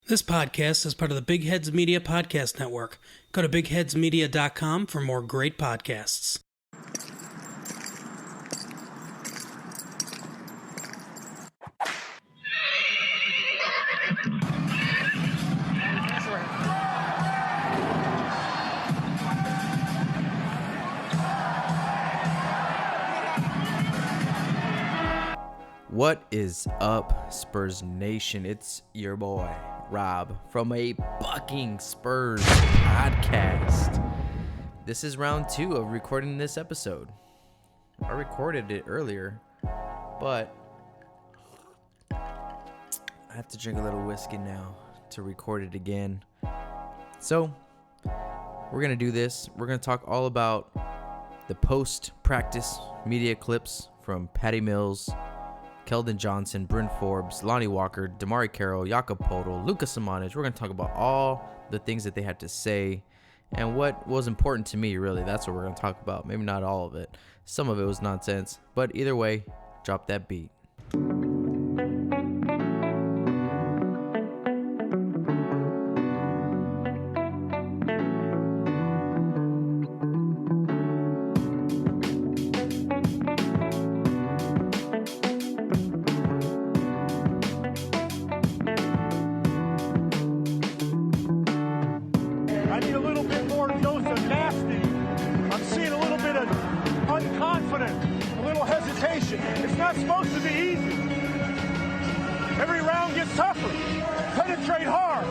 This podcast is part of the Big Heads Media Podcast Network. Go to bigheadsmedia.com for more great podcasts. What is up, Spurs Nation? It's your boy, Rob, from a Bucking Spurs podcast. This is round 2 of recording this episode. I recorded it earlier, but I have to drink a little whiskey now to record it again. So, we're going to do this. We're going to talk all about the post-practice media clips from Patty Mills, Keldon Johnson, Bryn Forbes, Lonnie Walker, Demarre Carrol, Jokab, Poeltl, Luka, Samanic. We're going to talk about all the things that they had to say and what was important to me, really. That's what we're going to talk about. Maybe not all of it. Some of it was nonsense. But either way, drop that beat. It's not supposed to be easy. Every round gets tougher. Penetrate hard.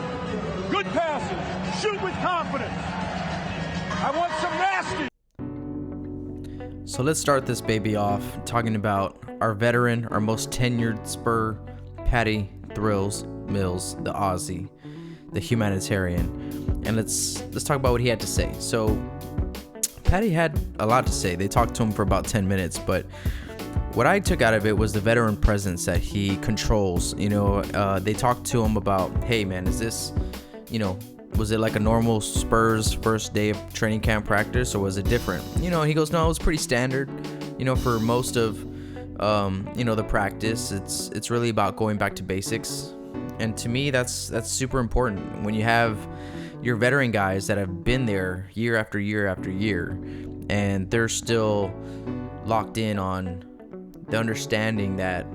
Good passes. Shoot with confidence. I want some nasty. So let's start this baby off talking about our veteran, our most tenured Spur, Patty Thrills Mills, the Aussie, the humanitarian. And let's talk about what he had to say. So Patty had a lot to say. They talked to him for about 10 minutes, but what I took out of it was the veteran presence that he controls. They talked to him about, hey man, is this, was it like a normal Spurs first day of training camp practice, or was it different? He goes, no, it was pretty standard. For most of, the practice, it's really about going back to basics. And to me, that's super important when you have your veteran guys that have been there year after year after year, and they're still locked in on the understanding that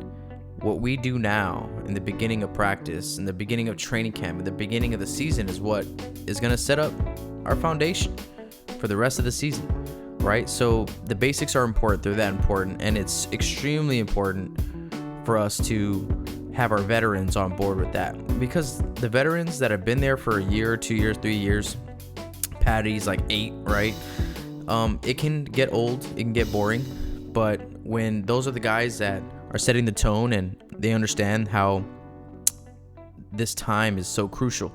what we do now in the beginning of practice, in the beginning of training camp, in the beginning of the season is what is going to set up our foundation for the rest of the season, right? So the basics are important. They're that important. And it's extremely important for us to have our veterans on board with that, because the veterans that have been there for a year, 2 years, 3 years, Patty's like 8, right? It can get old. It can get boring. But when those are the guys that are setting the tone and they understand how this time is so crucial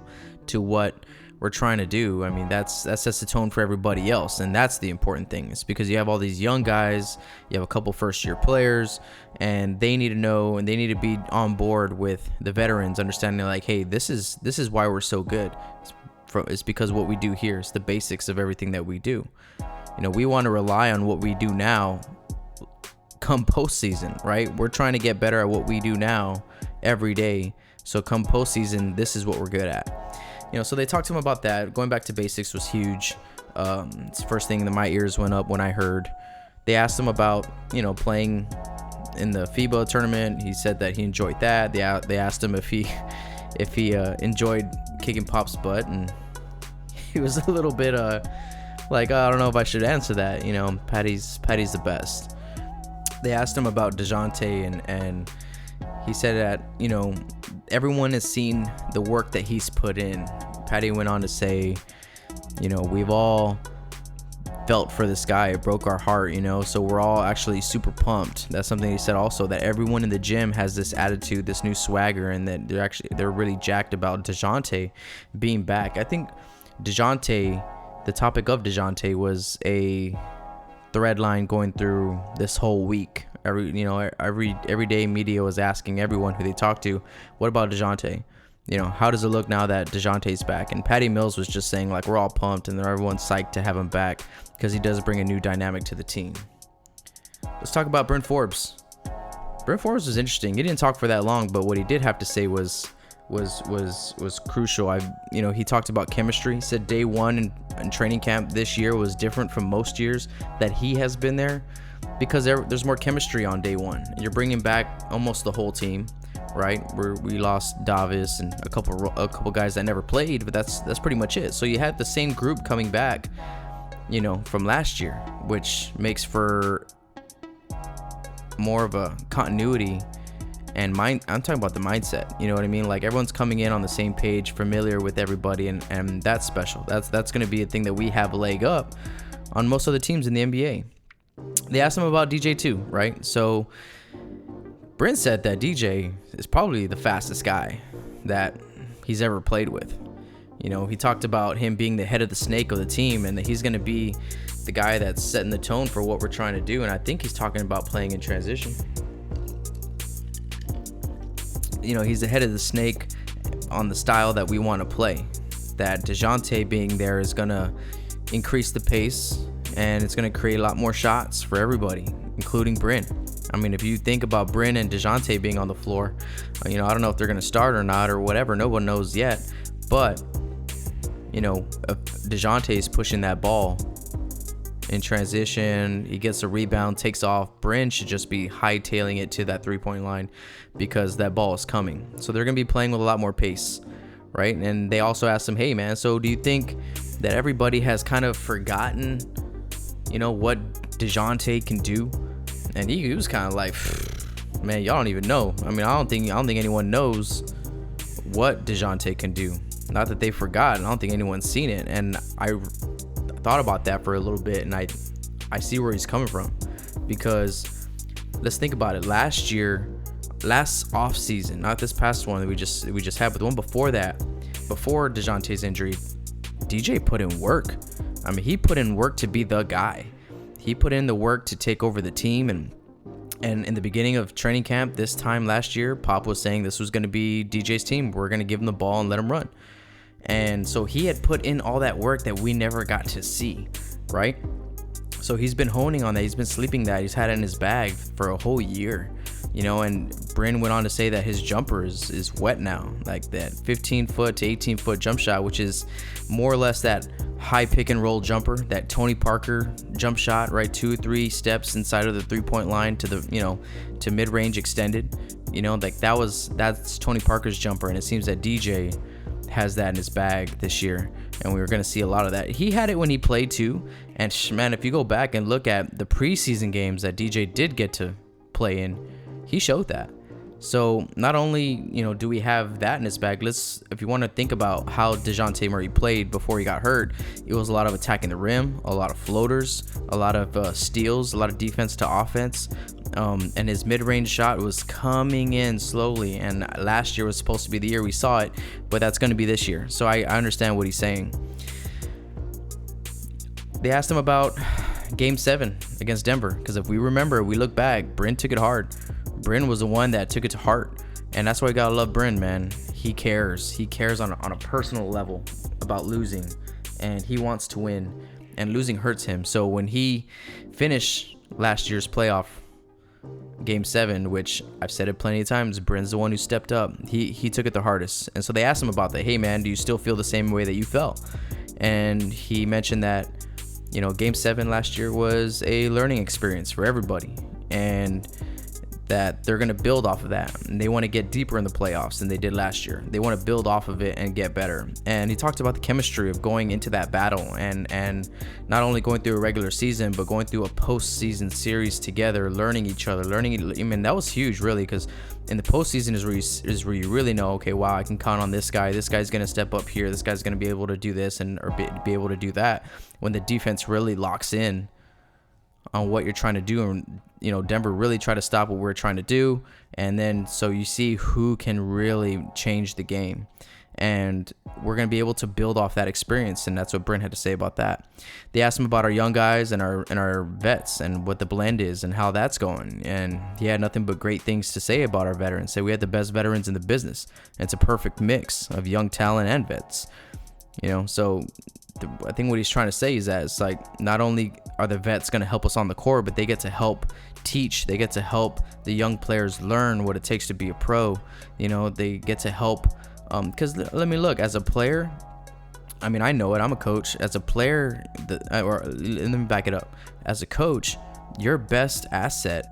to what we're trying to do, I mean, that sets the tone for everybody else. And that's the important thing. It's because you have all these young guys, you have a couple first-year players, and they need to know and they need to be on board with the veterans, understanding like, hey, this is why we're so good. It's because what we do here is the basics of everything that we do. We want to rely on what we do now come postseason, right? We're trying to get better at what we do now every day. So come postseason, this is what we're good at. So they talked to him about that. Going back to basics was huge. It's the first thing that my ears went up when I heard. They asked him about, playing in the FIBA tournament. He said that he enjoyed that. They asked him if he enjoyed kicking Pop's butt, and he was a little bit like, I don't know if I should answer that. Patty's the best. They asked him about DeJounte, and he said that, everyone has seen the work that he's put in. Patty went on to say, we've all felt for this guy. It broke our heart, so we're all actually super pumped. That's something he said also, that everyone in the gym has this attitude, this new swagger, and that they're really jacked about DeJounte being back. I think DeJounte, the topic of DeJounte was a thread line going through this whole week. Every day media was asking everyone who they talked to, what about DeJounte? How does it look now that DeJounte's back? And Patty Mills was just saying, like, we're all pumped and everyone's psyched to have him back because he does bring a new dynamic to the team. Let's talk about Bryn Forbes. Bryn Forbes was interesting. He didn't talk for that long, but what he did have to say was was crucial. He talked about chemistry. He said day one in training camp this year was different from most years that he has been there because there's more chemistry on day one. You're bringing back almost the whole team, right? We lost Davis and a couple guys that never played, but that's pretty much it. So you had the same group coming back, from last year, which makes for more of a continuity. And I'm talking about the mindset, you know what I mean? Like everyone's coming in on the same page, familiar with everybody, and that's special. That's going to be a thing that we have a leg up on most other teams in the NBA. They asked him about DJ too, right? So Bryn said that DJ is probably the fastest guy that he's ever played with. He talked about him being the head of the snake of the team and that he's going to be the guy that's setting the tone for what we're trying to do. And I think he's talking about playing in transition. He's the head of the snake on the style that we want to play. That DeJounte being there is going to increase the pace and it's going to create a lot more shots for everybody, including Bryn. I mean, if you think about Bryn and DeJounte being on the floor, I don't know if they're going to start or not or whatever. No one knows yet. But, if DeJounte is pushing that ball in transition, he gets a rebound, takes off, Bryn should just be hightailing it to that three-point line because that ball is coming. So they're going to be playing with a lot more pace, right? And they also asked him, hey, man, so do you think that everybody has kind of forgotten, what DeJounte can do? And he was kind of like, man, y'all don't even know. I mean, I don't think anyone knows what DeJounte can do. Not that they forgot. I don't think anyone's seen it. And I thought about that for a little bit, and I see where he's coming from, because let's think about it. Last off season, not this past one that we just had, but the one before that, before DeJounte's injury, DJ put in work. I mean, he put in work to be the guy. He put in the work to take over the team, and in the beginning of training camp this time last year, Pop was saying this was going to be DJ's team. We're going to give him the ball and let him run. And so he had put in all that work that we never got to see, right? So he's been honing on that. He's been sleeping that. He's had it in his bag for a whole year, and Bryn went on to say that his jumper is wet now, like that 15-foot to 18-foot jump shot, which is more or less that high pick and roll jumper, that Tony Parker jump shot, right? 2-3 steps inside of the 3-point line to the, to mid-range extended, that's Tony Parker's jumper. And it seems that DJ has that in his bag this year, and we were going to see a lot of that. He had it when he played too, and man, if you go back and look at the preseason games that DJ did get to play in, he showed that. So not only do we have that in his bag, if you want to think about how DeJounte Murray played before he got hurt, it was a lot of attacking the rim, a lot of floaters, a lot of steals, a lot of defense to offense. And his mid-range shot was coming in slowly, and last year was supposed to be the year we saw it, but that's going to be this year. So I understand what he's saying. They asked him about Game 7 against Denver, because if we remember, we look back, Bryn took it hard. Bryn was the one that took it to heart, and that's why you gotta love Bryn, man. He cares. He cares on a personal level about losing, and he wants to win, and losing hurts him. So when he finished last year's playoff Game 7, which I've said it plenty of times, Bryn's the one who stepped up. He took it the hardest. And so they asked him about that. Hey, man, do you still feel the same way that you felt? And he mentioned that, Game 7 last year was a learning experience for everybody, and that they're going to build off of that. And they want to get deeper in the playoffs than they did last year. They want to build off of it and get better. And he talked about the chemistry of going into that battle and not only going through a regular season, but going through a postseason series together, learning each other, that was huge, really, because in the postseason is where you really know, okay, wow, I can count on this guy. This guy's going to step up here. This guy's going to be able to do this or be able to do that. When the defense really locks in on what you're trying to do, and Denver really try to stop what we're trying to do, and then so you see who can really change the game, and we're going to be able to build off that experience. And that's what Bryn had to say about that. They asked him about our young guys and our vets and what the blend is and how that's going, and he had nothing but great things to say about our veterans. Say we had the best veterans in the business, and it's a perfect mix of young talent and vets, so I think what he's trying to say is that it's like, not only are the vets going to help us on the court, but they get to help teach. They get to help the young players learn what it takes to be a pro. They get to help Because let me look, as a player, I mean, I know it. I'm a coach. As a player, or let me back it up. As a coach, your best asset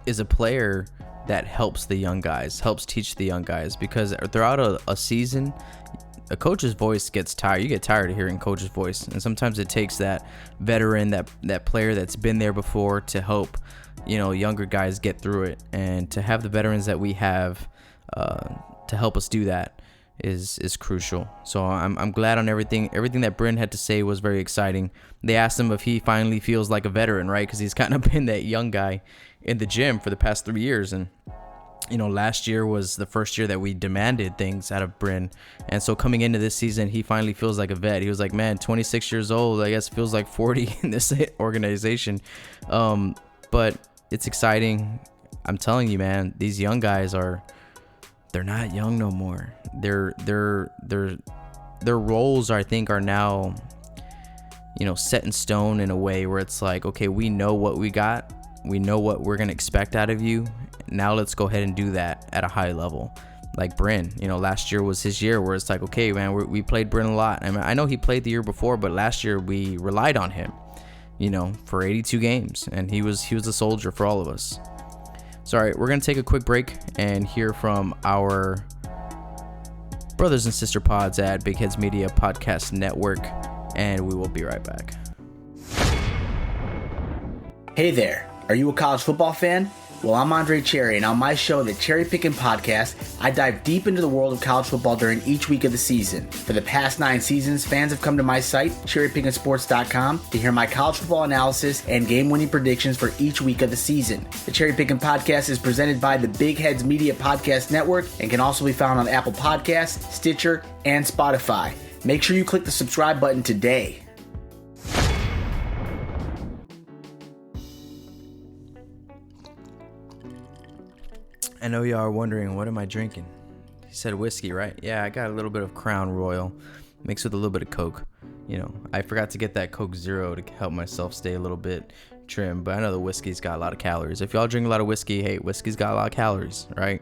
is a player that helps the young guys, helps teach the young guys. Because throughout a season, a coach's voice gets tired. You get tired of hearing coach's voice. And sometimes it takes that veteran, that player that's been there before to help, younger guys get through it. And to have the veterans that we have to help us do that is crucial. So I'm glad on everything that Bryn had to say was very exciting. They asked him if he finally feels like a veteran, right? Because he's kind of been that young guy in the gym for the past 3 years. And last year was the first year that we demanded things out of Bryn, and so coming into this season, he finally feels like a vet. He was like, man, 26 years old, I guess feels like 40 in this organization. But it's exciting. I'm telling you, man, these young guys they're not young no more. Their roles, I think, are now, set in stone in a way where it's like, okay, we know what we got. We know what we're going to expect out of you. Now let's go ahead and do that at a high level. Like Bryn, last year was his year where it's like, okay, man, we played Bryn a lot. I mean, I know he played the year before, but last year we relied on him, for 82 games, and he was a soldier for all of us. So, all right, we're going to take a quick break and hear from our brothers and sister pods at Big Heads Media Podcast Network, and we will be right back. Hey there, are you a college football fan? Well, I'm Andre Cherry, and on my show, the Cherry Pickin' Podcast, I dive deep into the world of college football during each week of the season. For the past 9 seasons, fans have come to my site, cherrypickinsports.com, to hear my college football analysis and game-winning predictions for each week of the season. The Cherry Pickin' Podcast is presented by the Big Heads Media Podcast Network and can also be found on Apple Podcasts, Stitcher, and Spotify. Make sure you click the subscribe button today. I know y'all are wondering, what am I drinking? He said whiskey, right? Yeah, I got a little bit of Crown Royal mixed with a little bit of Coke. I forgot to get that Coke Zero to help myself stay a little bit trim, but I know the whiskey's got a lot of calories. If y'all drink a lot of whiskey, hey, whiskey's got a lot of calories, right?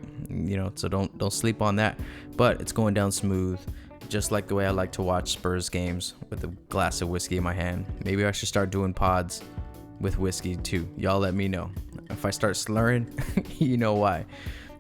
So don't sleep on that. But it's going down smooth, just like the way I like to watch Spurs games with a glass of whiskey in my hand. Maybe I should start doing pods with whiskey too. Y'all let me know. If I start slurring, you know why.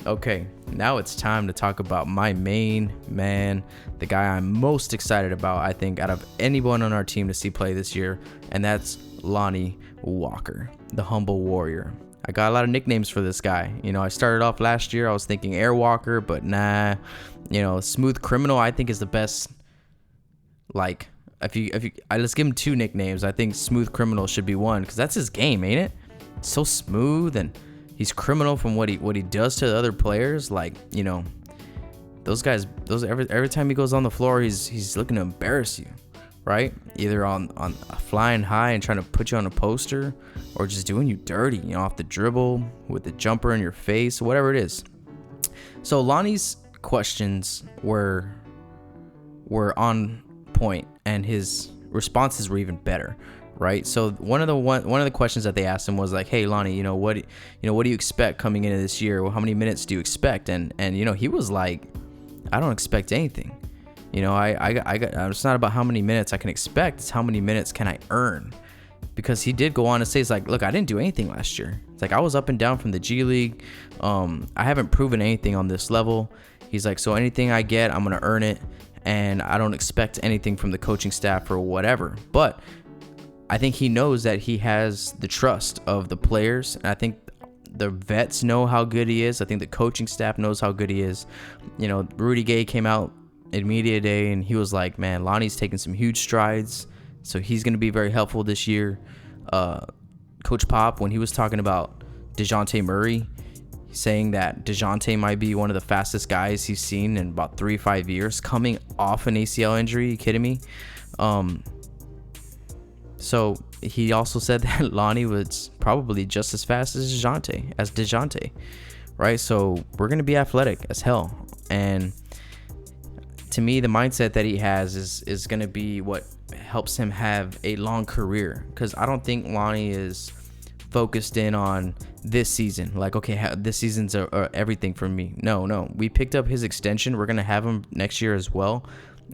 Okay, now it's time to talk about my main man, the guy I'm most excited about, I think, out of anyone on our team to see play this year, and that's Lonnie Walker, the humble warrior. I got a lot of nicknames for this guy. I started off last year, I was thinking Airwalker, but nah. Smooth Criminal, I think, is the best. Like, let's give him 2 nicknames. I think Smooth Criminal should be one, because that's his game, ain't it? It's so smooth, and he's criminal from what he does to the other players. Like, those guys, every time he goes on the floor, he's looking to embarrass you, right? Either on flying high and trying to put you on a poster, or just doing you dirty, off the dribble with the jumper in your face, whatever it is. So Lonnie's questions were on point, and his responses were even better. Right. So one of the questions that they asked him was like, hey, Lonnie, what do you expect coming into this year? Well, how many minutes do you expect? And he was like, I don't expect anything. It's not about how many minutes I can expect. It's how many minutes can I earn? Because he did go on to say, it's like, look, I didn't do anything last year. It's like, I was up and down from the G League. I haven't proven anything on this level. He's like, so anything I get, I'm going to earn it. And I don't expect anything from the coaching staff or whatever. But I think he knows that he has the trust of the players. And I think the vets know how good he is. I think the coaching staff knows how good he is. Rudy Gay came out at media day and he was like, man, Lonnie's taking some huge strides. So he's going to be very helpful this year. Coach Pop, when he was talking about DeJounte Murray, saying that DeJounte might be one of the fastest guys he's seen in about 3-5 years, coming off an ACL injury. You kidding me? So he also said that Lonnie was probably just as fast as DeJounte, right? So we're going to be athletic as hell. And to me, the mindset that he has is going to be what helps him have a long career. Because I don't think Lonnie is focused in on this season. Like, okay, this season's everything for me. No. We picked up his extension. We're going to have him next year as well.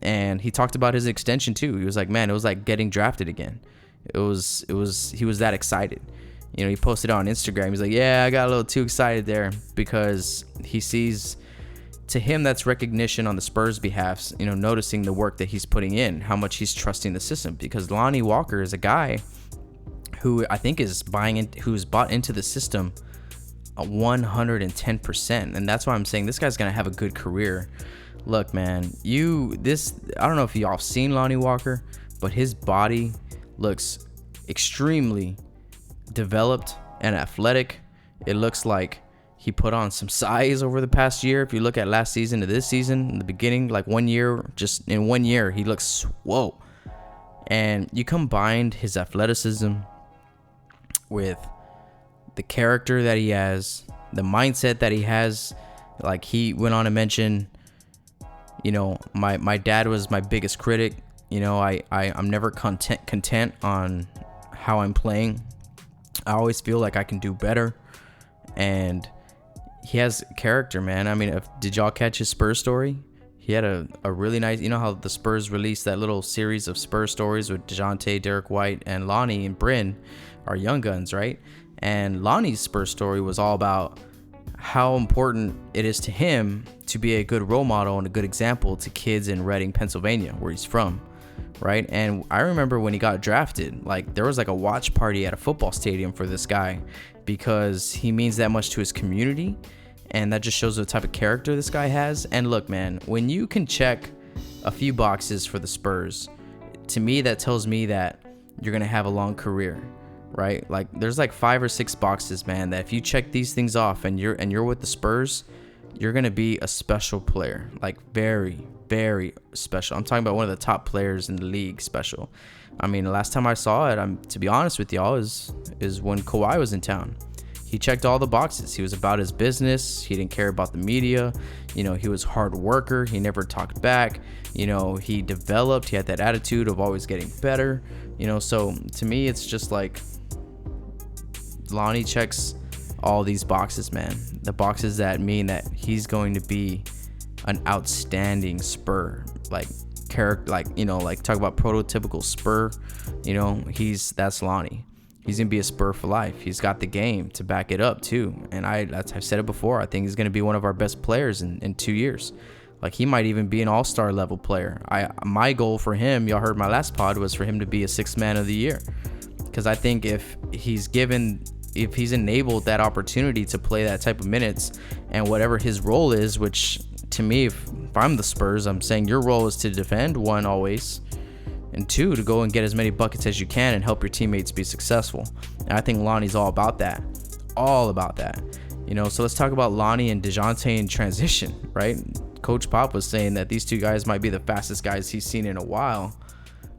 And he talked about his extension too. He was like, man, it was like getting drafted again. He was that excited. You know, he posted on Instagram. He's like, yeah, I got a little too excited there, because he sees, to him, that's recognition on the Spurs' behalf, you know, noticing the work that he's putting in, how much he's trusting the system. Because Lonnie Walker is a guy who I think is who's bought into the system 110%. And that's why I'm saying this guy's going to have a good career. Look, man, I don't know if y'all have seen Lonnie Walker, but his body looks extremely developed and athletic. It looks like he put on some size over the past year. If you look at last season to this season, in the beginning, like 1 year, just in 1 year, he looks swole. And you combined his athleticism with the character that he has, the mindset that he has. Like, he went on to mention, you know, my dad was my biggest critic. You know, I'm never content on how I'm playing. I always feel like I can do better. And he has character, man. I mean, did y'all catch his Spurs story? He had a really nice, you know how the Spurs released that little series of Spurs stories with DeJounte, Derek White, and Lonnie and Bryn, our young guns, right? And Lonnie's Spurs story was all about how important it is to him to be a good role model and a good example to kids in Reading, Pennsylvania, where he's from, right? And I remember when he got drafted, like, there was like a watch party at a football stadium for this guy, because he means that much to his community, and that just shows the type of character this guy has. And look, man, when you can check a few boxes for the Spurs, to me, that tells me that you're gonna have a long career, right? Like, there's like 5 or 6 boxes, man, that if you check these things off and you're with the Spurs, you're gonna be a special player, like very, very special. I'm talking about one of the top players in the league special. I mean, the last time I saw it, to be honest with y'all, is when Kawhi was in town. He checked all the boxes. He was about his business. He didn't care about the media. You know, he was a hard worker. He never talked back. You know, he developed. He had that attitude of always getting better. You know, so to me, it's just like Lonnie checks all these boxes, man. The boxes that mean that he's going to be an outstanding Spur, like character, like, you know, like talk about prototypical Spur. You know, that's Lonnie. He's gonna be a Spur for life. He's got the game to back it up too. And I've said it before. I think he's gonna be one of our best players in 2 years. Like, he might even be an all-star level player. My goal for him, y'all heard my last pod, was for him to be a 6th man of the year, because I think if he's enabled that opportunity to play that type of minutes, and whatever his role is, which to me, if I'm the Spurs, I'm saying your role is to defend, 1, always, and 2, to go and get as many buckets as you can and help your teammates be successful. And I think Lonnie's all about that. You know, so let's talk about Lonnie and DeJounte in transition, right? Coach Pop was saying that these 2 guys might be the fastest guys he's seen in a while.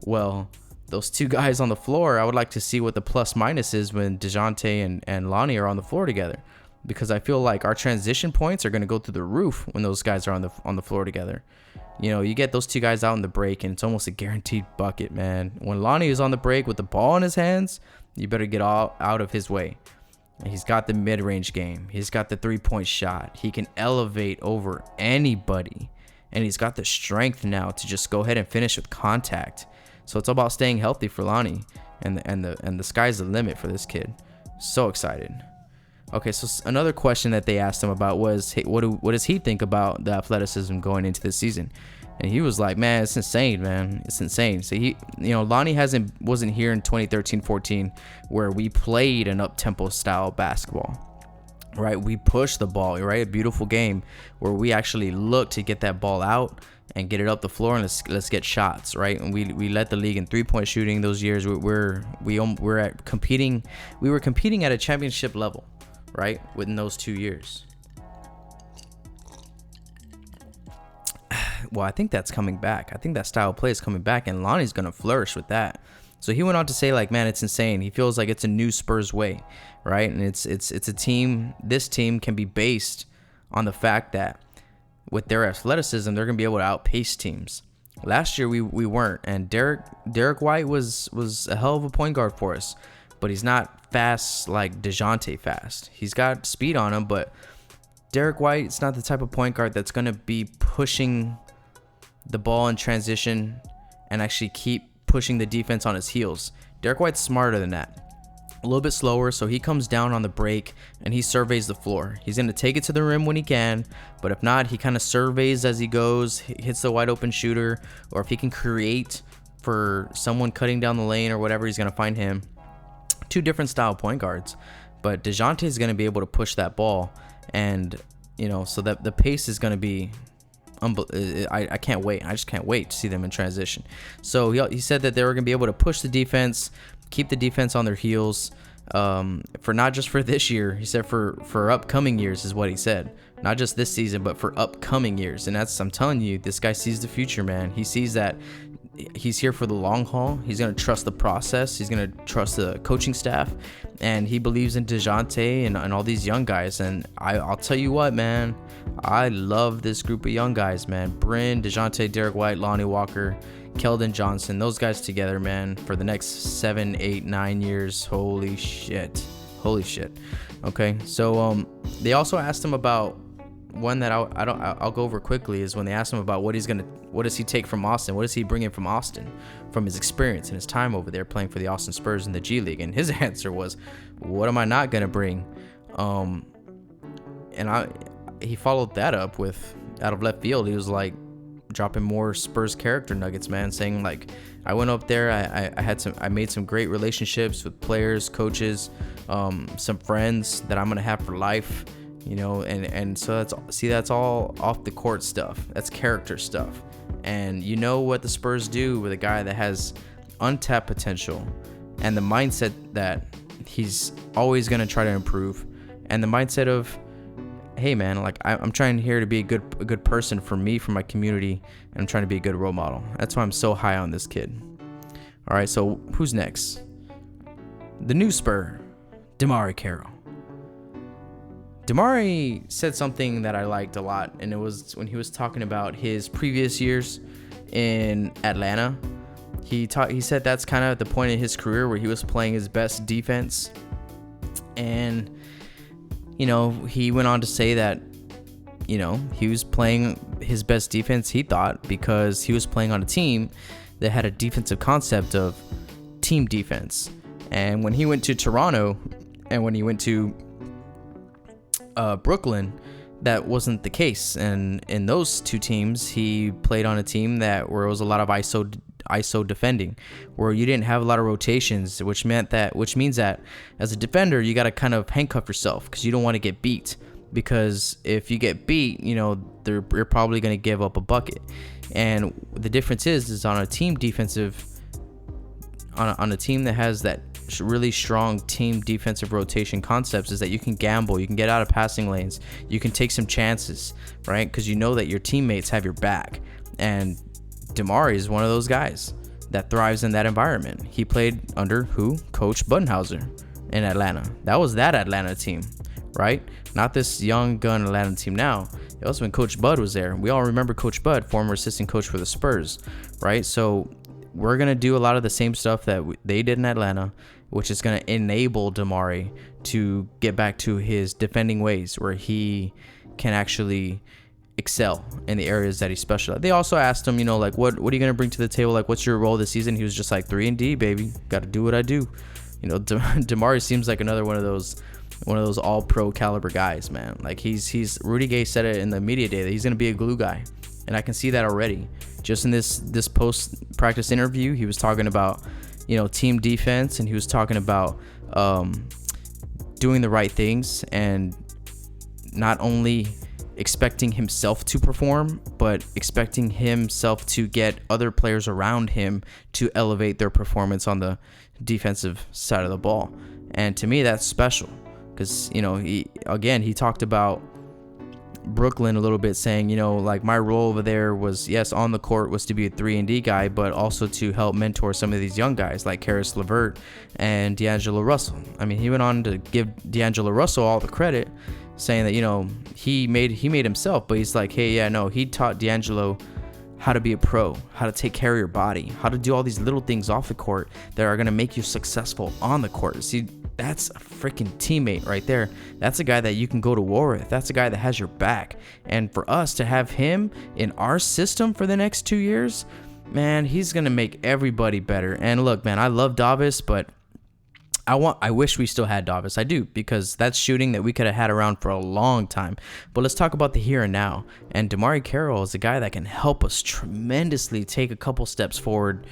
Well, those 2 guys on the floor, I would like to see what the plus minus is when DeJounte and Lonnie are on the floor together, because I feel like our transition points are going to go through the roof when those guys are on the floor together. You know, you get those 2 guys out in the break, and it's almost a guaranteed bucket, man. When Lonnie is on the break with the ball in his hands, you better get all out of his way. He's got the mid-range game. He's got the 3-point shot. He can elevate over anybody, and he's got the strength now to just go ahead and finish with contact. So it's all about staying healthy for Lonnie, and the sky's the limit for this kid. So excited. Okay, so another question that they asked him about was, hey, what does he think about the athleticism going into this season? And he was like, man, it's insane, man. It's insane. So Lonnie wasn't here in 2013-14 where we played an up-tempo style basketball, right? We pushed the ball, right? A beautiful game where we actually looked to get that ball out and get it up the floor, and let's get shots, right? And we led the league in 3-point shooting those years. We were competing at a championship level, right? Within those 2 years. Well, I think that's coming back. I think that style of play is coming back, and Lonnie's going to flourish with that. So he went on to say, like, man, it's insane. He feels like it's a new Spurs way, right? And it's a team. This team can be based on the fact that with their athleticism, they're going to be able to outpace teams. Last year, we weren't, and Derek White was a hell of a point guard for us. but he's not fast like DeJounte fast. He's got speed on him, but Derek White's not the type of point guard that's going to be pushing the ball in transition and actually keep pushing the defense on his heels. Derek White's smarter than that. A little bit slower, so he comes down on the break and he surveys the floor. He's going to take it to the rim when he can, but if not, he kind of surveys as he goes, hits the wide open shooter, or if he can create for someone cutting down the lane or whatever, he's going to find him. Two different style point guards, but DeJounte is going to be able to push that ball, and so that the pace is going to be I can't wait. I just can't wait to see them in transition. So he said that they were going to be able to push the defense, keep the defense on their heels, for not just for this year. He said for upcoming years is what he said. Not just this season, but for upcoming years. And I'm telling you, this guy sees the future, man. He sees that he's here for the long haul. He's going to trust the process. He's going to trust the coaching staff. And he believes in DeJounte and all these young guys. And I'll tell you what, man. I love this group of young guys, man. Bryn, DeJounte, Derek White, Lonnie Walker, Keldon Johnson. Those guys together, man, for the next 7, 8, 9 years. Holy shit. Okay, so they also asked him about one that I'll go over quickly, is when they asked him about what does he take from Austin? What does he bring in from Austin, from his experience and his time over there playing for the Austin Spurs in the G League? And his answer was, what am I not gonna bring? He followed that up with, out of left field, he was like dropping more Spurs character nuggets, man, saying like, I went up there, I made some great relationships with players, coaches, some friends that I'm gonna have for life. And so that's all off the court stuff. That's character stuff. And you know what the Spurs do with a guy that has untapped potential and the mindset that he's always going to try to improve, and the mindset of, hey man, like I'm trying here to be a good person for me, for my community, and I'm trying to be a good role model. That's why I'm so high on this kid. All right, so who's next? The new Spur, Demarre Carrol. Demarre said something that I liked a lot, and it was when he was talking about his previous years in Atlanta. He said that's kind of the point in his career where he was playing his best defense, and he went on to say that he was playing his best defense, he thought, because he was playing on a team that had a defensive concept of team defense. And when he went to Toronto and when he went to Brooklyn, that wasn't the case. And in those two teams, he played on a team where it was a lot of ISO defending, where you didn't have a lot of rotations, which means that as a defender, you got to kind of handcuff yourself because you don't want to get beat. Because if you get beat, you're probably going to give up a bucket. And the difference is on a team defensive, on a team that has that really strong team defensive rotation concepts, is that you can gamble, you can get out of passing lanes, you can take some chances, right? Because you know that your teammates have your back. And Demarre is one of those guys that thrives in that environment. He played under Coach Budenholzer in Atlanta. That was that Atlanta team, right? Not this young gun Atlanta team now. It was when Coach Bud was there. We all remember Coach Bud, former assistant coach for the Spurs, right? So we're going to do a lot of the same stuff that they did in Atlanta, which is going to enable Demarre to get back to his defending ways, where he can actually excel in the areas that he's special at. They also asked him, like, what are you going to bring to the table? Like, what's your role this season? He was just like, 3-and-D, baby. Got to do what I do. Demarre seems like another one of those all-pro caliber guys, man. Like, he's Rudy Gay said it in the media day that he's going to be a glue guy. And I can see that already. Just in this post-practice interview, he was talking about, team defense, and he was talking about doing the right things and not only expecting himself to perform, but expecting himself to get other players around him to elevate their performance on the defensive side of the ball. And to me, that's special because, he talked about Brooklyn a little bit, saying, like, my role over there was, yes, on the court was to be a 3-and-D guy, but also to help mentor some of these young guys like Karis LeVert and D'Angelo Russell. I mean, he went on to give D'Angelo Russell all the credit, saying that, he made himself, but he's like, hey, yeah, no, he taught D'Angelo how to be a pro, how to take care of your body, how to do all these little things off the court that are going to make you successful on the court. See, that's a freaking teammate right there. That's a guy that you can go to war with. That's a guy that has your back. And for us to have him in our system for the next 2 years, man, he's going to make everybody better. And look, man, I love Davis, but I wish we still had Davis. I do, because that's shooting that we could have had around for a long time. But let's talk about the here and now. And Demarre Carrol is a guy that can help us tremendously take a couple steps forward,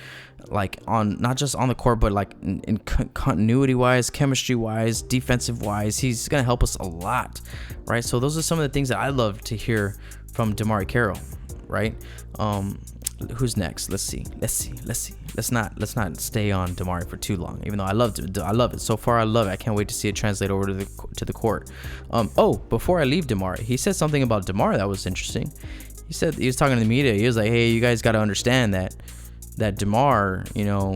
like on not just on the court, but like in continuity wise, chemistry wise, defensive wise. He's gonna help us a lot, right? So those are some of the things that I love to hear from Demarre Carrol, right? Who's next? Let's see. Let's not stay on Demarre for too long. Even though I love it so far, I love it. I can't wait to see it translate over to the court. Before I leave Demarre, he said something about Demarre that was interesting. He said he was talking to the media. He was like, "Hey, you guys got to understand that Demarre,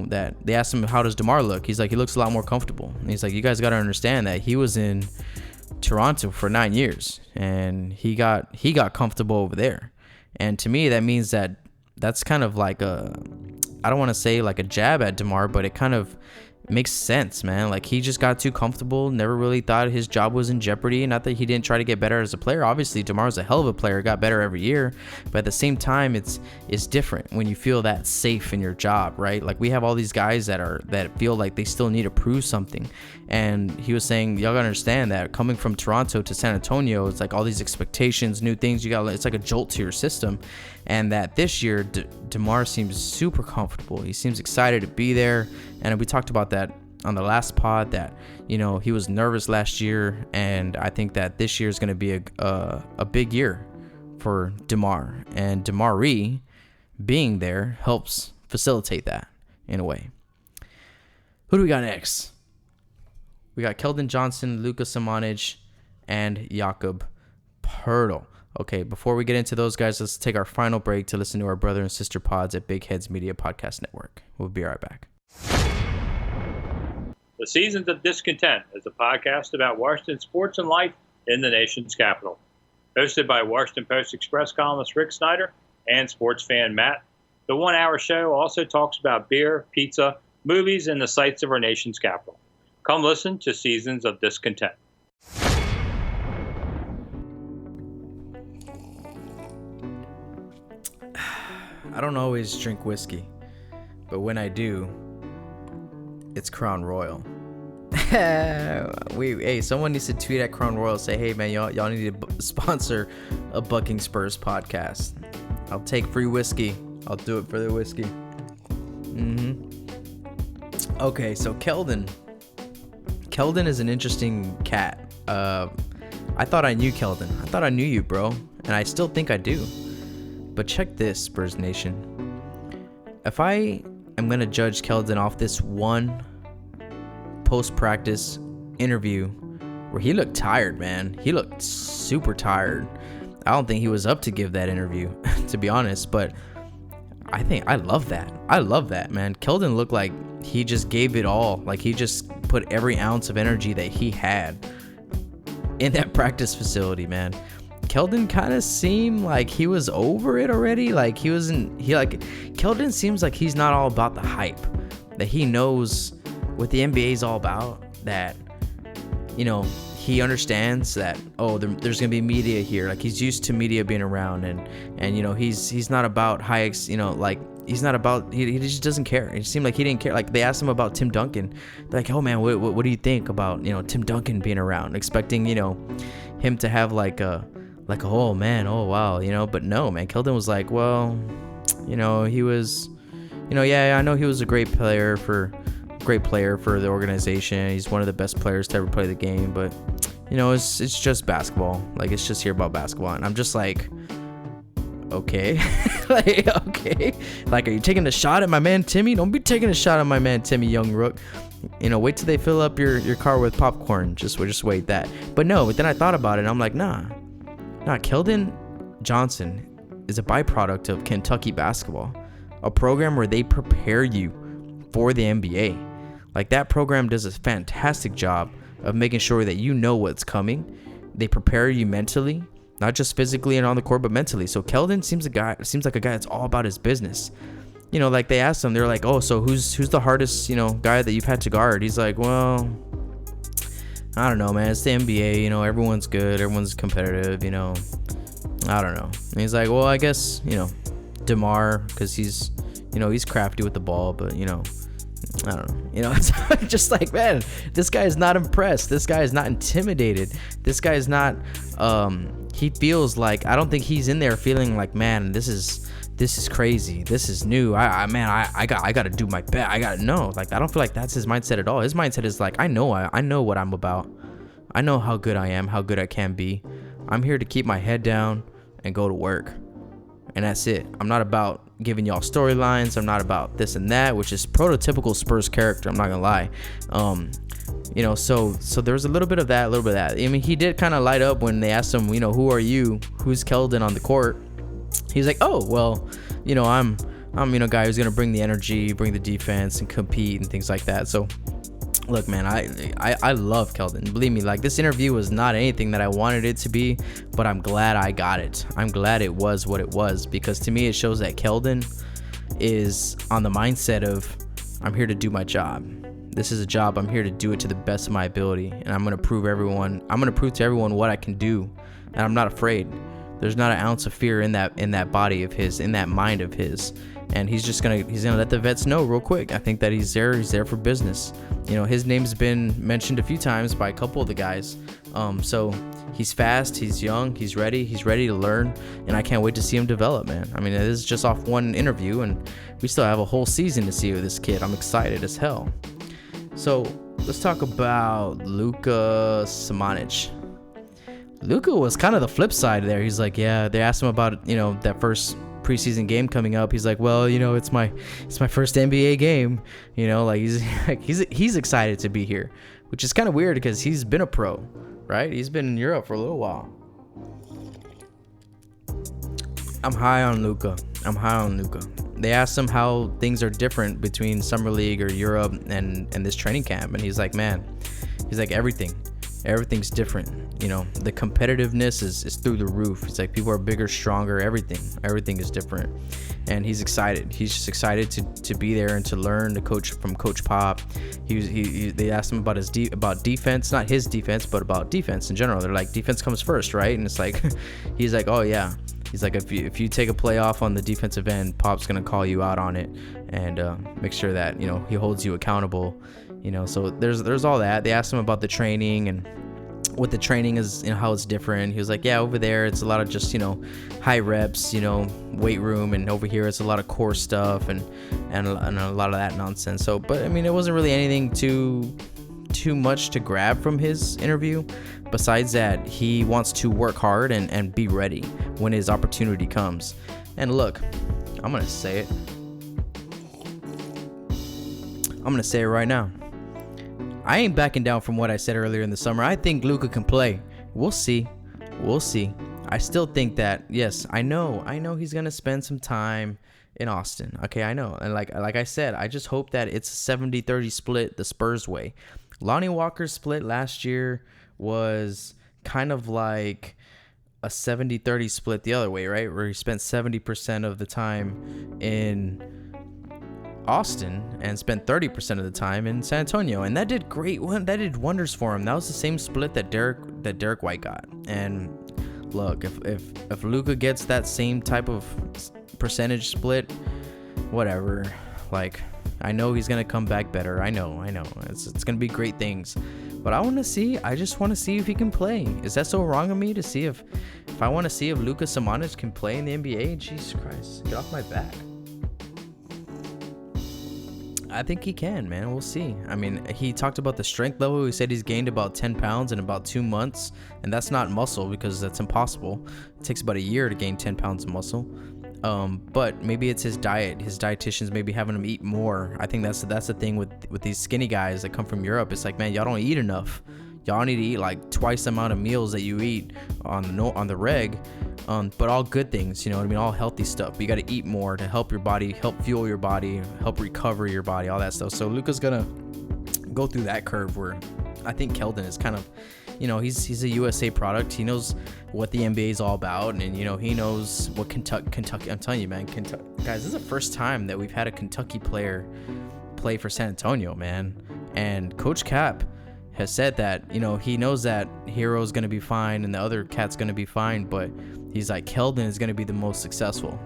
that they asked him how does Demarre look. He's like, he looks a lot more comfortable. And he's like, you guys got to understand that he was in Toronto for 9 years and he got comfortable over there. And to me, that means that's kind of like I don't want to say like a jab at Demarre, but it kind of makes sense, man. Like, he just got too comfortable, never really thought his job was in jeopardy. Not that he didn't try to get better as a player. Obviously, Demarre's a hell of a player, got better every year. But at the same time, it's different when you feel that safe in your job, right? Like, we have all these guys that feel like they still need to prove something. And he was saying, y'all gotta understand that coming from Toronto to San Antonio, it's like all these expectations, new things. It's like a jolt to your system. And that this year, Demarre seems super comfortable. He seems excited to be there. And we talked about that on the last pod, that, he was nervous last year. And I think that this year is going to be a big year for Demarre. And Demarre being there helps facilitate that in a way. Who do we got next? We got Keldon Johnson, Luka, Samanic, and Jokab Poeltl. Okay, before we get into those guys, let's take our final break to listen to our brother and sister pods at Big Heads Media Podcast Network. We'll be right back. The Seasons of Discontent is a podcast about Washington sports and life in the nation's capital. Hosted by Washington Post-Express columnist Rick Snyder and sports fan Matt, the 1 hour show also talks about beer, pizza, movies, and the sights of our nation's capital. Come listen to Seasons of Discontent. I don't always drink whiskey, but when I do, it's Crown Royal. Someone needs to tweet at Crown Royal, say, hey man, y'all need to sponsor a Bucking Spurs podcast. I'll take free whiskey. I'll do it for the whiskey. Okay, so Keldon is an interesting cat. I thought I knew Keldon. I thought I knew you, bro, and I still think I do. But check this, Spurs Nation. If I am going to judge Keldon off this one post-practice interview where he looked tired, man. He looked super tired. I don't think he was up to give that interview, to be honest. But I love that. I love that, man. Keldon looked like he just gave it all. Like, he just put every ounce of energy that he had in that practice facility, man. Keldon kind of seemed like he was over it already. Like, Keldon seems like he's not all about the hype, that he knows what the NBA is all about, that, he understands that, there's going to be media here. Like, he's used to media being around, and he's not about he's not about, he just doesn't care. It seemed like he didn't care. Like, they asked him about Tim Duncan. They're like, oh man, what do you think about, Tim Duncan being around, expecting, him to have oh man, oh wow, but no, man. Keldon was like, well, he was, I know he was a great player for the organization. He's one of the best players to ever play the game, but it's just basketball. Like, it's just here about basketball. And I'm just like, okay. Okay. Like, are you taking a shot at my man Timmy? Don't be taking a shot at my man Timmy, young rook. Wait till they fill up your car with popcorn. Just wait that. But no, but then I thought about it and I'm like, nah, Keldon Johnson is a byproduct of Kentucky basketball, a program where they prepare you for the NBA. Like, that program does a fantastic job of making sure that you know what's coming. They prepare you mentally. not just physically and on the court, but mentally. So Keldon seems like a guy that's all about his business. You know, like they asked him, they're like, oh, so who's the hardest, you know, guy that you've had to guard? He's like, well, I don't know, man. It's the NBA, you know, everyone's good, everyone's competitive, you know. I don't know. And he's like, well, I guess, you know, Demarre, because he's, you know, he's crafty with the ball, but, you know, I don't know. You know, it's just like, man, this guy is not impressed. This guy is not intimidated. This guy is not, he feels like, I don't think he's in there feeling like, man, this is crazy. This is new. I got to do my best. I got to know. Like, I don't feel like that's his mindset at all. His mindset is like, I know what I'm about. I know how good I am, how good I can be. I'm here to keep my head down and go to work. And that's it. I'm not about giving y'all storylines. I'm not about this and that, which is prototypical Spurs character. I'm not gonna lie. You know, so there's a little bit of that, a little bit of that. I mean, he did kind of light up when they asked him, you know, who are you? Who's Keldon on the court? He's like, oh, well, you know, I'm you know, guy who's gonna bring the energy, bring the defense, and compete and things like that. So, look, man, I love Keldon. Believe me, like, this interview was not anything that I wanted it to be, but I'm glad I got it. I'm glad it was what it was, because to me it shows that Keldon is on the mindset of, I'm here to do my job. This is a job. I'm here to do it to the best of my ability, and I'm gonna prove to everyone what I can do, and I'm not afraid. There's not an ounce of fear in that body of his, in that mind of his. And he's gonna let the vets know real quick. I think that he's there for business. You know, his name's been mentioned a few times by a couple of the guys. So he's fast, he's young, he's ready to learn, and I can't wait to see him develop, man. I mean, this is just off one interview, and we still have a whole season to see with this kid. I'm excited as hell. So let's talk about Luka Samanic. Luka was kind of the flip side there. He's like, yeah, they asked him about, you know, that first preseason game coming up. He's like, well, you know, it's my first NBA game, you know, like he's excited to be here, which is kind of weird because he's been a pro, right? He's been in Europe for a little while. I'm high on Luka. They asked him how things are different between Summer League or Europe and this training camp, and he's like, man, everything's different. You know, the competitiveness is through the roof. It's like people are bigger, stronger, everything is different, and he's excited. He's just excited to be there and to learn to coach from Coach Pop. They asked him about about defense, not his defense, but about defense in general. They're like, defense comes first, right? And it's like, he's like, oh yeah. He's like, if you take a play off on the defensive end, Pop's gonna call you out on it and make sure that, you know, he holds you accountable. You know, so there's all that. They asked him about the training and what the training is, you know, how it's different. He was like, yeah, over there it's a lot of just, you know, high reps, you know, weight room, and over here it's a lot of core stuff and a lot of that nonsense. So, but I mean, it wasn't really anything too much to grab from his interview, besides that he wants to work hard and be ready when his opportunity comes. And look, I'm gonna say it right now. I ain't backing down from what I said earlier in the summer. I think Luka can play. We'll see. I still think that, yes, I know he's going to spend some time in Austin. Okay, I know. And like I said, I just hope that it's a 70-30 split the Spurs way. Lonnie Walker's split last year was kind of like a 70-30 split the other way, right? Where he spent 70% of the time in Austin and spent 30% of the time in San Antonio, and that did great. That did wonders for him. That was the same split that Derek White got. And look, if Luka gets that same type of percentage split, whatever. Like, I know he's gonna come back better. I know. It's gonna be great things. But I just want to see if he can play. Is that so wrong of me to see if I want to see if Luka Samanic can play in the NBA? Jesus Christ, get off my back. I think he can, man. We'll see. I mean, he talked about the strength level. He said he's gained about 10 pounds in about 2 months, and that's not muscle because that's impossible. It takes about a year to gain 10 pounds of muscle. But maybe it's his diet. His dietitians maybe having him eat more. I think that's the thing with these skinny guys that come from Europe. It's like, man, y'all don't eat enough. Y'all need to eat like twice the amount of meals that you eat on the reg. But all good things, you know what I mean? All healthy stuff. But you got to eat more to help your body, help fuel your body, help recover your body, all that stuff. So Luka's going to go through that curve where I think Keldon is kind of he's a USA product. He knows what the NBA is all about, and he knows what Kentucky. I'm telling you, man, Kentucky guys, this is the first time that we've had a Kentucky player play for San Antonio, man. And Coach Cap has said that he knows that Hero's gonna be fine and the other cat's gonna be fine, but he's like, Keldon is gonna be the most successful.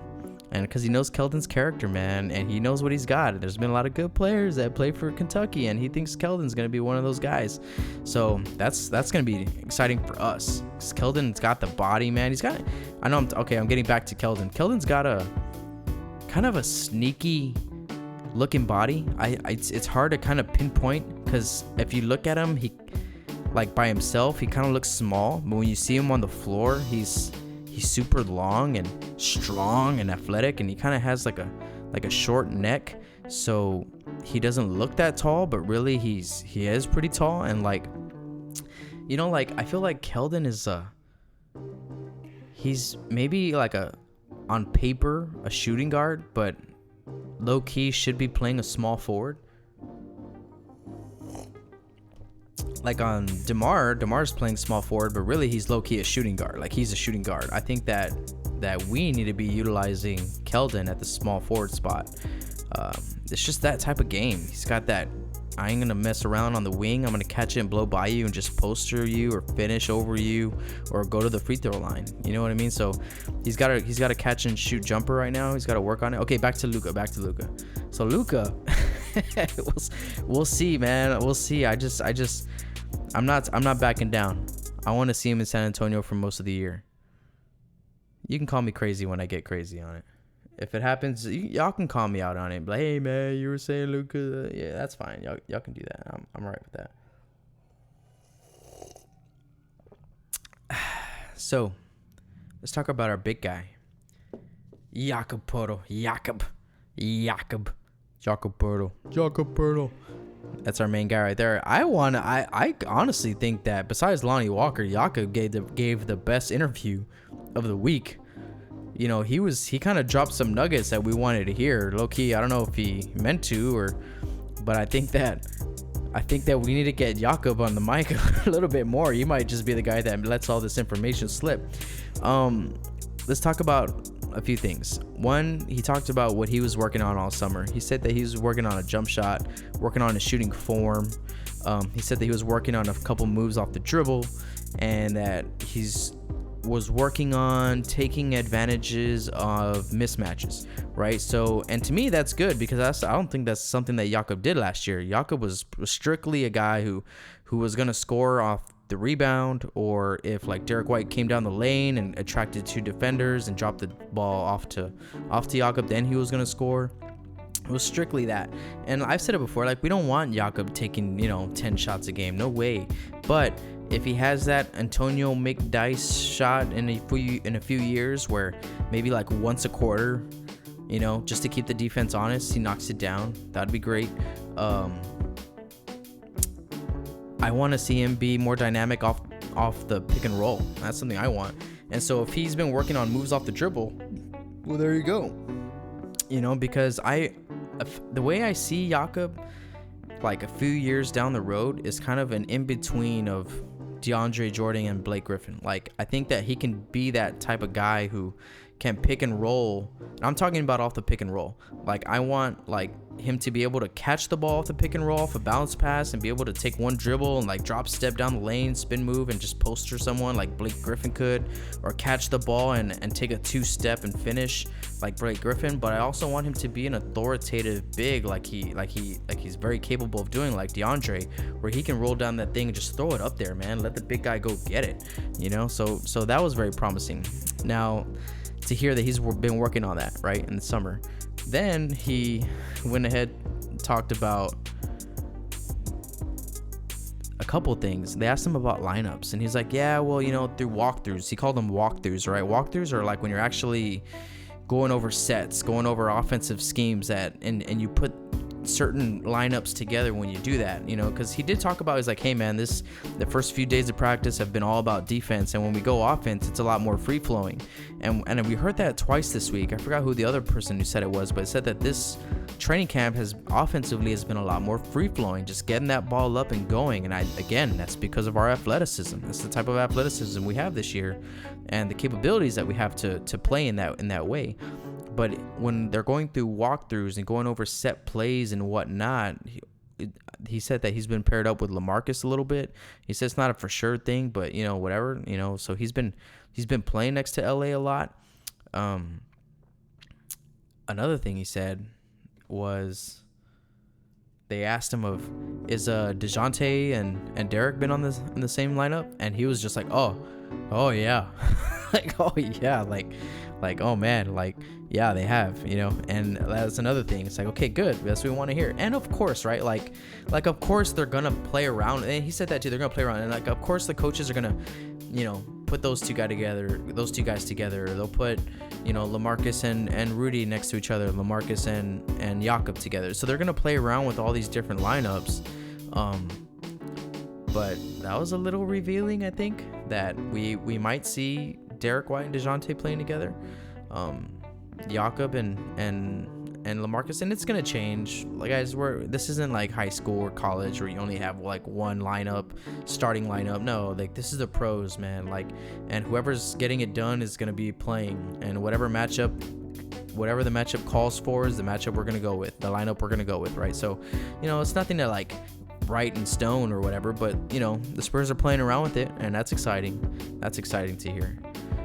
And because he knows Keldon's character, man, and he knows what he's got. There's been a lot of good players that play for Kentucky, and he thinks Keldon's going to be one of those guys. So that's going to be exciting for us. Because Keldon's got the body, man. I'm getting back to Keldon. Keldon's got a kind of a sneaky looking body. It's hard to kind of pinpoint, because if you look at him, he, like by himself, he kind of looks small. But when you see him on the floor, he's super long and strong and athletic, and he kind of has like a short neck, so he doesn't look that tall, but really he is pretty tall. And I feel like Keldon is he's maybe on paper a shooting guard, but low key should be playing a small forward. Like on Demarre's playing small forward, but really he's low-key a shooting guard. Like, he's a shooting guard. I think that we need to be utilizing Keldon at the small forward spot. It's just that type of game. He's got that, I ain't gonna mess around on the wing. I'm gonna catch it and blow by you and just poster you or finish over you or go to the free throw line. You know what I mean? So he's got a catch and shoot jumper right now. He's got to work on it. Okay, back to Luka. So Luka, we'll see, man. We'll see. I'm not backing down. I want to see him in San Antonio for most of the year. You can call me crazy when I get crazy on it. If it happens, y'all can call me out on it. Like, hey, man, you were saying Luka. Yeah, that's fine. Y'all can do that. I'm all right with that. So, let's talk about our big guy. Jokab Poeltl. Jokab Poeltl. That's our main guy right there. I honestly think that besides Lonnie Walker, Jokab gave the best interview of the week. He kind of dropped some nuggets that we wanted to hear. Low key, I don't know if he meant to, but I think that we need to get Jokab on the mic a little bit more. He might just be the guy that lets all this information slip. Let's talk about a few things. One, he talked about what he was working on all summer. He said that he was working on a jump shot, working on his shooting form. He said that he was working on a couple moves off the dribble, and that was working on taking advantages of mismatches, right? So, and to me, that's good, because I don't think that's something that Jokab did last year. Jokab was strictly a guy who was going to score off the rebound, or if like Derek White came down the lane and attracted two defenders and dropped the ball off to Jokab, then he was going to score. It was strictly that. And I've said it before, like, we don't want Jokab taking 10 shots a game, no way. But if he has that Antonio McDice shot in a few years, where maybe like once a quarter, just to keep the defense honest, he knocks it down, that'd be great. I want to see him be more dynamic off the pick and roll. That's something I want. And so if he's been working on moves off the dribble, well, there you go. Because the way I see Jokab, like a few years down the road, is kind of an in-between of DeAndre Jordan and Blake Griffin. Like, I think that he can be that type of guy who can pick and roll. And I'm talking about off the pick and roll. Like, I want him to be able to catch the ball off the pick and roll off a bounce pass, and be able to take one dribble and drop step down the lane, spin move, and just poster someone like Blake Griffin could, or catch the ball and take a two-step and finish like Blake Griffin. But I also want him to be an authoritative big, like he's very capable of doing, like DeAndre, where he can roll down that thing and just throw it up there, man. Let the big guy go get it, So that was very promising. Now, to hear that he's been working on that right in the summer. Then he went ahead and talked about a couple things. They asked him about lineups, and he's like, yeah, well, through walkthroughs. He called them walkthroughs, right? Walkthroughs are like when you're actually going over sets, going over offensive schemes, and you put certain lineups together when you do that, because he did talk about, he's like, hey man, the first few days of practice have been all about defense, and when we go offense, it's a lot more free flowing. And we heard that twice this week. I forgot who the other person who said it was, but it said that this training camp has been a lot more free flowing, just getting that ball up and going. And that's because of our athleticism. That's the type of athleticism we have this year, and the capabilities that we have to play in that way. But when they're going through walkthroughs and going over set plays and whatnot, he said that he's been paired up with LaMarcus a little bit. He said it's not a for sure thing, but whatever, so he's been playing next to LA a lot. Another thing he said was they asked him is DeJounte and Derek been in the same lineup, and he was just like, oh yeah, like oh man, like yeah, they have, and that's another thing. It's like, okay, good, that's what we want to hear. And of course, right, like of course they're gonna play around, and he said that too, they're gonna play around, and like of course the coaches are gonna put those two guys together. They'll put LaMarcus and Rudy next to each other, LaMarcus and Jokab together, so they're gonna play around with all these different lineups. But that was a little revealing, I think, that we might see Derek White and DeJounte playing together, Jokab and LaMarcus, and it's gonna change. Like, guys, this isn't like high school or college where you only have like one starting lineup. No, like this is the pros, man. Like, and whoever's getting it done is gonna be playing, and whatever the matchup calls for is the matchup we're gonna go with, the lineup we're gonna go with, right? So, it's nothing to like write in stone or whatever, but the Spurs are playing around with it, and that's exciting. That's exciting to hear.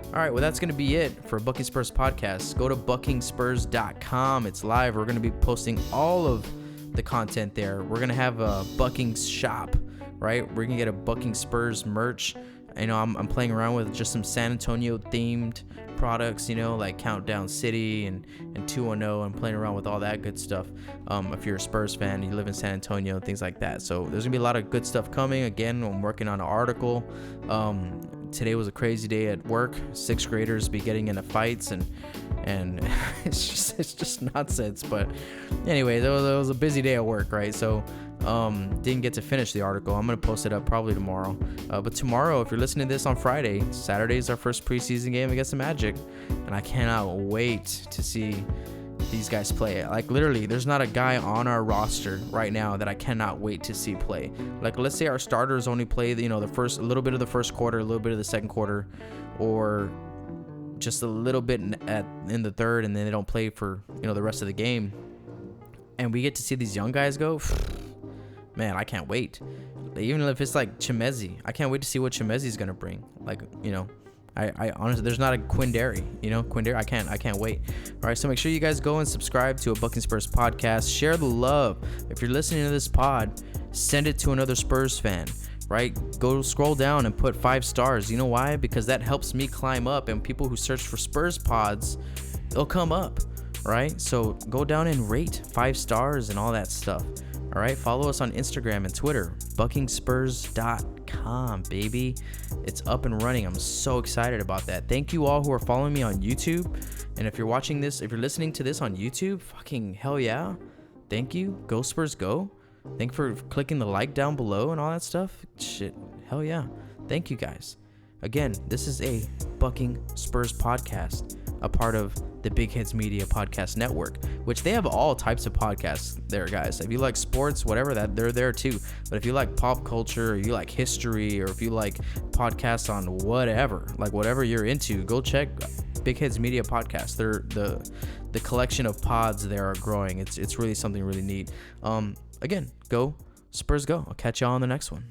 All right, well, that's going to be it for Bucking Spurs podcast. Go to buckingspurs.com. It's live. We're going to be posting all of the content there. We're going to have a Bucking shop, right? We're going to get a Bucking Spurs merch. I'm playing around with just some San Antonio themed products, like Countdown City and 210. I'm playing around with all that good stuff. If you're a Spurs fan, you live in San Antonio, things like that. So there's gonna be a lot of good stuff coming. Again, I'm working on an article. Today was a crazy day at work. 6th graders be getting into fights, and it's just nonsense. But anyway, it was a busy day at work, right? So didn't get to finish the article. I'm gonna post it up probably tomorrow. But tomorrow, if you're listening to this on Friday, Saturday is our first preseason game against the Magic, and I cannot wait to see these guys play. Like, literally, there's not a guy on our roster right now that I cannot wait to see play. Like, let's say our starters only play a little bit of the first quarter, a little bit of the second quarter, or just a little bit in the third, and then they don't play for the rest of the game, and we get to see these young guys go. Man, I can't wait. Even if it's like Chimezi, I can't wait to see what Chimezi's gonna bring. Like, I honestly, there's not a Quindary, I can't wait. All right, so make sure you guys go and subscribe to a Bucking Spurs podcast. Share the love. If you're listening to this pod, send it to another Spurs fan, right? Go scroll down and put 5 stars. You know why? Because that helps me climb up, and people who search for Spurs pods, it'll come up, right? So go down and rate 5 stars and all that stuff. All right, follow us on Instagram and Twitter, buckingspurs.com, baby. It's up and running. I'm so excited about that. Thank you all who are following me on YouTube. And if you're watching this, if you're listening to this on YouTube, fucking hell yeah. Thank you. Go Spurs, go. Thank you for clicking the like down below and all that stuff. Shit, hell yeah. Thank you guys. Again, this is a Bucking Spurs podcast, a part of the Big Heads Media Podcast Network, which they have all types of podcasts there, guys. If you like sports, whatever, that they're there too. But if you like pop culture, or you like history, or if you like podcasts on whatever, like whatever you're into, go check Big Heads Media Podcast. They're the collection of pods there are growing. It's really something really neat. Again, go Spurs, go. I'll catch y'all on the next one.